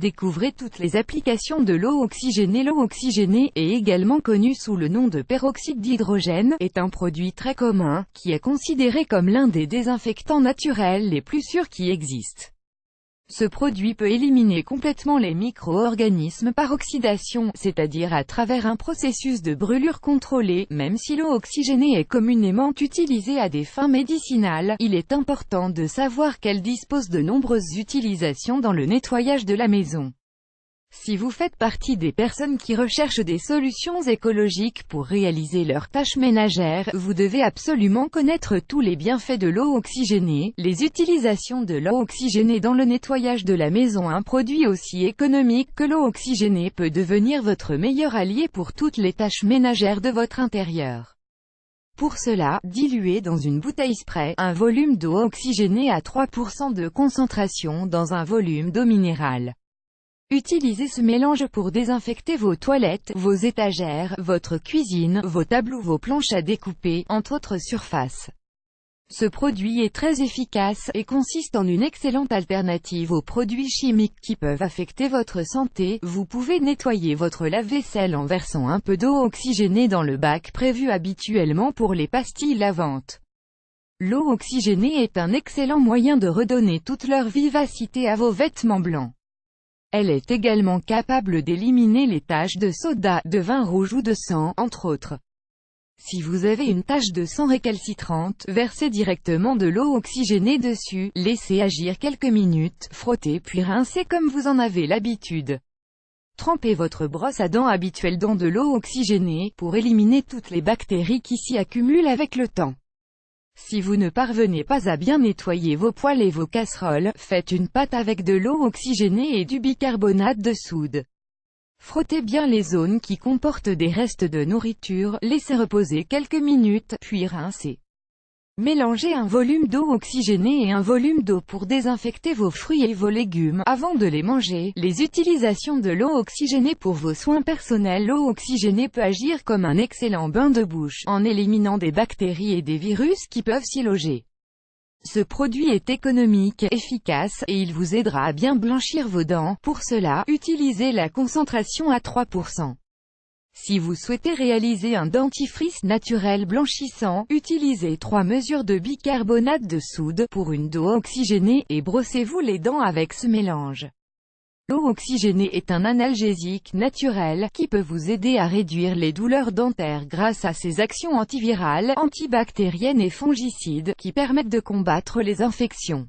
Découvrez toutes les applications de l'eau oxygénée. L'eau oxygénée, est également connue sous le nom de peroxyde d'hydrogène, est un produit très commun, qui est considéré comme l'un des désinfectants naturels les plus sûrs qui existent. Ce produit peut éliminer complètement les micro-organismes par oxydation, c'est-à-dire à travers un processus de brûlure contrôlé. Même si l'eau oxygénée est communément utilisée à des fins médicinales, il est important de savoir qu'elle dispose de nombreuses utilisations dans le nettoyage de la maison. Si vous faites partie des personnes qui recherchent des solutions écologiques pour réaliser leurs tâches ménagères, vous devez absolument connaître tous les bienfaits de l'eau oxygénée. Les utilisations de l'eau oxygénée dans le nettoyage de la maison. Un produit aussi économique que l'eau oxygénée peut devenir votre meilleur allié pour toutes les tâches ménagères de votre intérieur. Pour cela, diluez dans une bouteille spray un volume d'eau oxygénée à 3% de concentration dans un volume d'eau minérale. Utilisez ce mélange pour désinfecter vos toilettes, vos étagères, votre cuisine, vos tables ou vos planches à découper, entre autres surfaces. Ce produit est très efficace, et consiste en une excellente alternative aux produits chimiques qui peuvent affecter votre santé. Vous pouvez nettoyer votre lave-vaisselle en versant un peu d'eau oxygénée dans le bac prévu habituellement pour les pastilles lavantes. L'eau oxygénée est un excellent moyen de redonner toute leur vivacité à vos vêtements blancs. Elle est également capable d'éliminer les taches de soda, de vin rouge ou de sang, entre autres. Si vous avez une tache de sang récalcitrante, versez directement de l'eau oxygénée dessus, laissez agir quelques minutes, frottez puis rincez comme vous en avez l'habitude. Trempez votre brosse à dents habituelle dans de l'eau oxygénée, pour éliminer toutes les bactéries qui s'y accumulent avec le temps. Si vous ne parvenez pas à bien nettoyer vos poêles et vos casseroles, faites une pâte avec de l'eau oxygénée et du bicarbonate de soude. Frottez bien les zones qui comportent des restes de nourriture, laissez reposer quelques minutes, puis rincez. Mélangez un volume d'eau oxygénée et un volume d'eau pour désinfecter vos fruits et vos légumes, avant de les manger. Les utilisations de l'eau oxygénée pour vos soins personnels. L'eau oxygénée peut agir comme un excellent bain de bouche, en éliminant des bactéries et des virus qui peuvent s'y loger. Ce produit est économique, efficace, et il vous aidera à bien blanchir vos dents. Pour cela, utilisez la concentration à 3%. Si vous souhaitez réaliser un dentifrice naturel blanchissant, utilisez 3 mesures de bicarbonate de soude pour une d'eau oxygénée, et brossez-vous les dents avec ce mélange. L'eau oxygénée est un analgésique naturel, qui peut vous aider à réduire les douleurs dentaires grâce à ses actions antivirales, antibactériennes et fongicides, qui permettent de combattre les infections.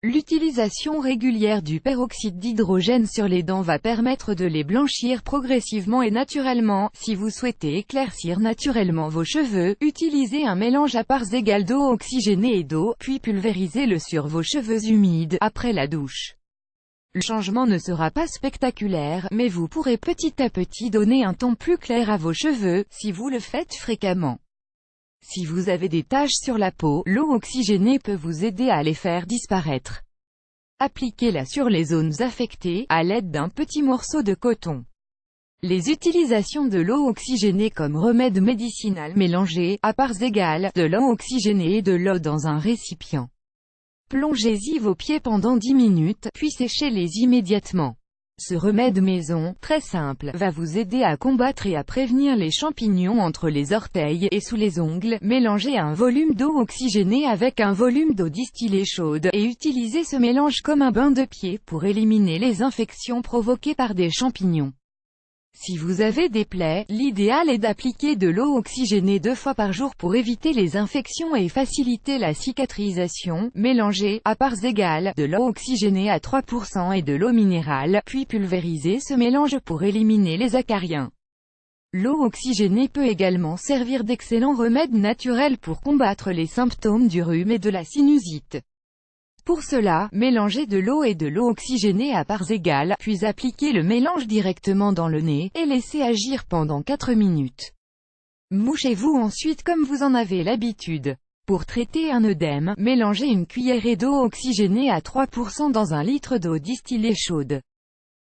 L'utilisation régulière du peroxyde d'hydrogène sur les dents va permettre de les blanchir progressivement et naturellement. Si vous souhaitez éclaircir naturellement vos cheveux, utilisez un mélange à parts égales d'eau oxygénée et d'eau, puis pulvérisez-le sur vos cheveux humides, après la douche. Le changement ne sera pas spectaculaire, mais vous pourrez petit à petit donner un ton plus clair à vos cheveux, si vous le faites fréquemment. Si vous avez des taches sur la peau, l'eau oxygénée peut vous aider à les faire disparaître. Appliquez-la sur les zones affectées, à l'aide d'un petit morceau de coton. Les utilisations de l'eau oxygénée comme remède médicinal. Mélangez, à parts égales, de l'eau oxygénée et de l'eau dans un récipient. Plongez-y vos pieds pendant 10 minutes, puis séchez-les immédiatement. Ce remède maison, très simple, va vous aider à combattre et à prévenir les champignons entre les orteils et sous les ongles. Mélangez un volume d'eau oxygénée avec un volume d'eau distillée chaude, et utilisez ce mélange comme un bain de pied pour éliminer les infections provoquées par des champignons. Si vous avez des plaies, l'idéal est d'appliquer de l'eau oxygénée 2 fois par jour pour éviter les infections et faciliter la cicatrisation. Mélangez, à parts égales, de l'eau oxygénée à 3% et de l'eau minérale, puis pulvérisez ce mélange pour éliminer les acariens. L'eau oxygénée peut également servir d'excellent remède naturel pour combattre les symptômes du rhume et de la sinusite. Pour cela, mélangez de l'eau et de l'eau oxygénée à parts égales, puis appliquez le mélange directement dans le nez, et laissez agir pendant 4 minutes. Mouchez-vous ensuite comme vous en avez l'habitude. Pour traiter un œdème, mélangez une cuillerée d'eau oxygénée à 3% dans 1 litre d'eau distillée chaude.